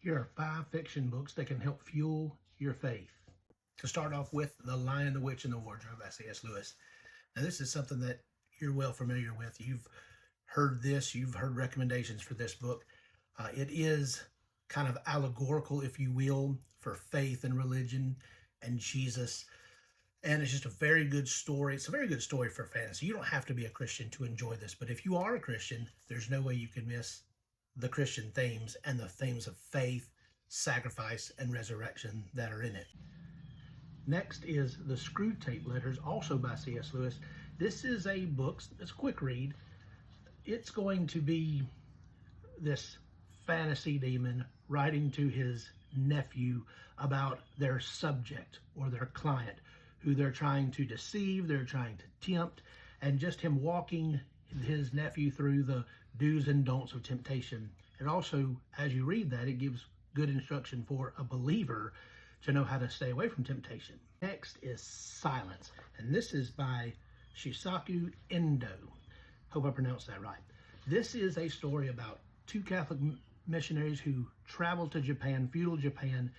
Here are 5 fiction books that can help fuel your faith. To start off with, The Lion, the Witch, and the Wardrobe by C.S. Lewis. Now, this is something that you're well familiar with. You've heard this, you've heard recommendations for this book. It is kind of allegorical, if you will, for faith and religion and Jesus. And it's just a very good story. It's a very good story for fantasy. You don't have to be a Christian to enjoy this, but if you are a Christian, there's no way you can miss the Christian themes and the themes of faith, sacrifice, and resurrection that are in it. Next is The Screwtape Letters, also by C.S. Lewis. This is a book, it's a quick read. It's going to be this fantasy demon writing to his nephew about their subject or their client, who they're trying to deceive, they're trying to tempt, and just him walking his nephew through the do's and don'ts of temptation. And also, as you read that, it gives good instruction for a believer to know how to stay away from temptation. Next is Silence, and this is by Shusaku Endo. Hope I pronounced that right. This is a story about 2 Catholic missionaries who travel to Japan, feudal Japan,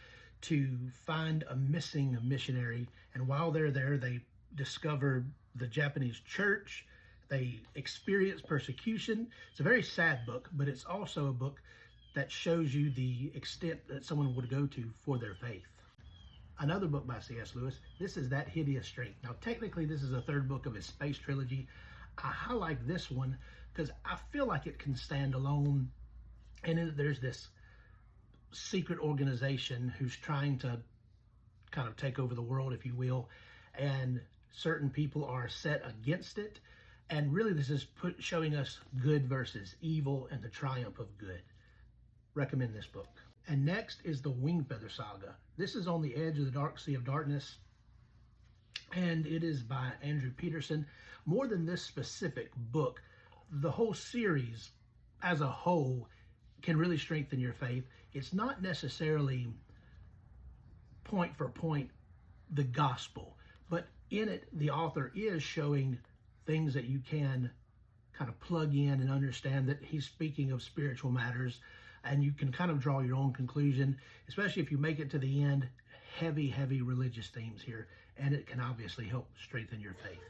to find a missing missionary. And while they're there, they discover the Japanese church. They experience persecution. It's a very sad book, but it's also a book that shows you the extent that someone would go to for their faith. Another book by C.S. Lewis, this is That Hideous Strength. Now, technically, this is the 3rd book of his space trilogy. I highlight this one because I feel like it can stand alone. And there's this secret organization who's trying to kind of take over the world, if you will, and certain people are set against it. And really, this is showing us good versus evil and the triumph of good. Recommend this book. And next is the Wingfeather Saga. This is On the Edge of the Dark Sea of Darkness, and it is by Andrew Peterson. More than this specific book, the whole series as a whole can really strengthen your faith. It's not necessarily point for point the gospel, but in it, the author is showing things that you can kind of plug in and understand that he's speaking of spiritual matters, and you can kind of draw your own conclusion, especially if you make it to the end. Heavy religious themes here, and it can obviously help strengthen your faith.